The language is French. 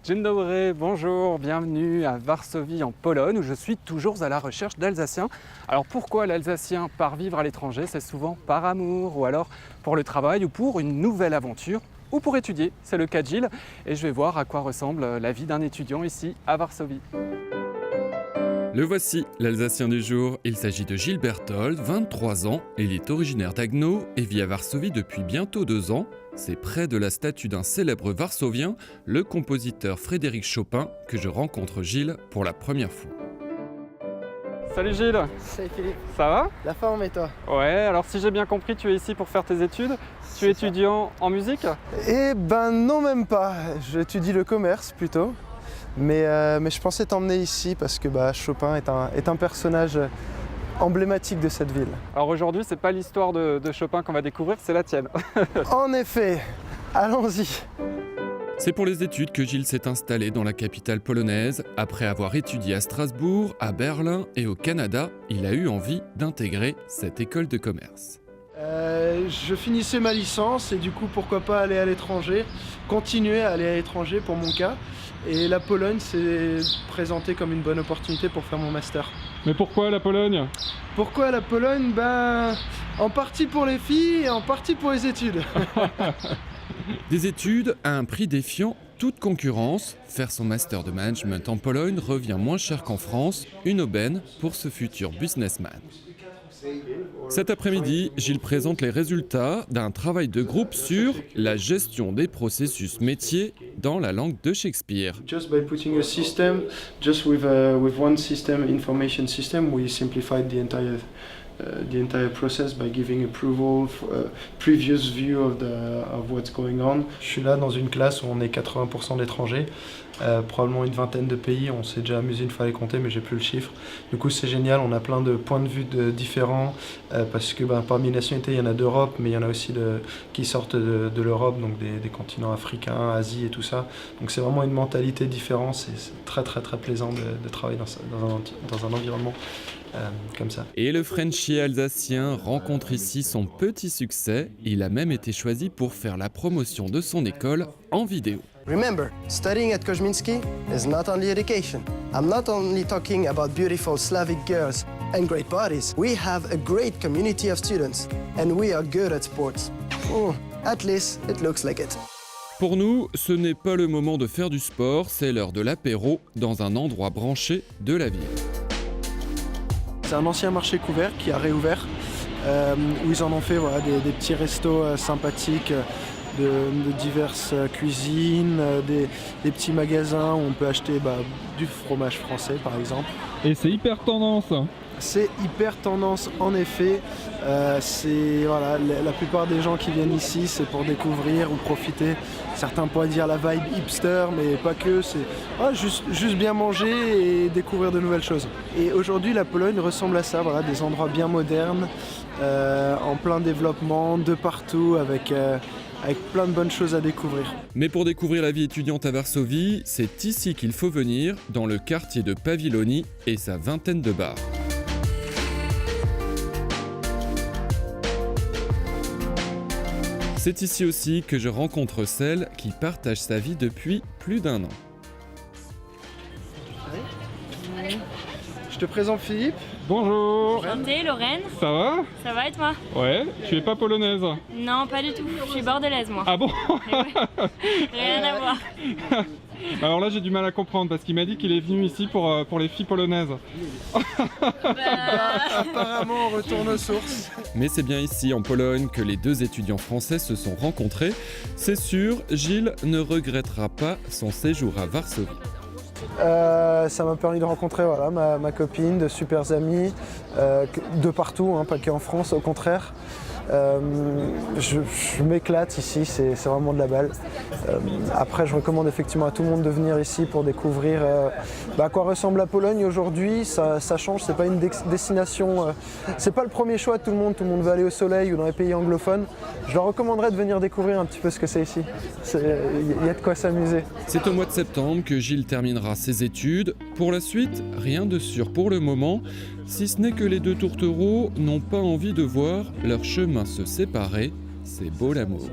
Dzień dobry, bonjour, bienvenue à Varsovie en Pologne où je suis toujours à la recherche d'Alsaciens. Alors pourquoi l'Alsacien part vivre à l'étranger? C'est souvent par amour ou alors pour le travail ou pour une nouvelle aventure ou pour étudier, c'est le cas de Gilles et je vais voir à quoi ressemble la vie d'un étudiant ici à Varsovie. Le voici, l'Alsacien du jour. Il s'agit de Gilles Berthold, 23 ans. Il est originaire d'Agno et vit à Varsovie depuis bientôt 2 ans. C'est près de la statue d'un célèbre Varsovien, le compositeur Frédéric Chopin, que je rencontre Gilles pour la première fois. Salut Gilles, Salut Philippe, ça va? la forme et toi? Ouais, alors si j'ai bien compris, tu es ici pour faire tes études. Tu es étudiant en musique? Eh ben non, même pas. J'étudie le commerce plutôt. Mais je pensais t'emmener ici parce que Chopin est un personnage emblématique de cette ville. Alors aujourd'hui, c'est pas l'histoire de Chopin qu'on va découvrir, c'est la tienne. En effet, allons-y. C'est pour les études que Gilles s'est installé dans la capitale polonaise. Après avoir étudié à Strasbourg, à Berlin et au Canada, il a eu envie d'intégrer cette école de commerce. Je finissais ma licence et du coup pourquoi pas aller à l'étranger, continuer à aller à l'étranger pour mon cas. Et la Pologne s'est présentée comme une bonne opportunité pour faire mon master. Mais pourquoi la Pologne? Pourquoi la Pologne? En partie pour les filles et en partie pour les études. Des études à un prix défiant toute concurrence. Faire son master de management en Pologne revient moins cher qu'en France, une aubaine pour ce futur businessman. Cet après-midi, Gilles présente les résultats d'un travail de groupe sur la gestion des processus métiers dans la langue de Shakespeare. Just by putting a system, just with one system, information system, we simplified the entire process by giving approval, previous view of what's going on. Je suis là dans une classe où on est 80% d'étrangers, probablement une vingtaine de pays. On s'est déjà amusé une fois à les compter, mais j'ai plus le chiffre. Du coup, c'est génial. On a plein de points de vue différents parce que parmi les nationalités, il y en a d'Europe, mais il y en a aussi qui sortent de l'Europe, donc des continents africains, Asie et tout ça. Donc c'est vraiment une mentalité différente. C'est très très très plaisant de travailler dans un environnement comme ça. Et le Frenchie alsacien rencontre ici son petit succès. Il a même été choisi pour faire la promotion de son école en vidéo. Remember, studying at Kozminski is not only education. I'm not only talking about beautiful Slavic girls and great bodies. We have a great community of students and we are good at sports. At least it looks like it. Pour nous, ce n'est pas le moment de faire du sport, c'est l'heure de l'apéro dans un endroit branché de la ville. C'est un ancien marché couvert qui a réouvert, où ils en ont fait des petits restos sympathiques de diverses cuisines, des petits magasins où on peut acheter du fromage français par exemple. Et c'est hyper tendance. C'est hyper tendance en effet. La plupart des gens qui viennent ici, c'est pour découvrir ou profiter. Certains pourraient dire la vibe hipster, mais pas que. C'est juste bien manger et découvrir de nouvelles choses. Et aujourd'hui, la Pologne ressemble à ça. Voilà, des endroits bien modernes, en plein développement, de partout, avec plein de bonnes choses à découvrir. Mais pour découvrir la vie étudiante à Varsovie, c'est ici qu'il faut venir, dans le quartier de Paviloni et sa vingtaine de bars. C'est ici aussi que je rencontre celle qui partage sa vie depuis plus d'1 an. Je te présente Philippe. Bonjour. Enchantée, Lorraine. Ça va? Ça va et toi? Ouais, tu es pas polonaise? Non, pas du tout. Je suis bordelaise, moi. Ah bon? Rien à voir. Alors là, j'ai du mal à comprendre parce qu'il m'a dit qu'il est venu ici pour les filles polonaises. Apparemment, on retourne aux sources. Mais c'est bien ici, en Pologne, que les deux étudiants français se sont rencontrés. C'est sûr, Gilles ne regrettera pas son séjour à Varsovie. Ça m'a permis de rencontrer ma copine, de super amis, de partout, pas qu'en France, au contraire. Je m'éclate ici, c'est vraiment de la balle. Après, je recommande effectivement à tout le monde de venir ici pour découvrir à quoi ressemble la Pologne aujourd'hui. Ça change, c'est pas une destination, c'est pas le premier choix de tout le monde. Tout le monde veut aller au soleil ou dans les pays anglophones. Je leur recommanderais de venir découvrir un petit peu ce que c'est ici. Il y a de quoi s'amuser. C'est au mois de septembre que Gilles terminera ses études. Pour la suite, rien de sûr pour le moment, si ce n'est que les deux tourtereaux n'ont pas envie de voir leur chemin se séparer. C'est beau l'amour.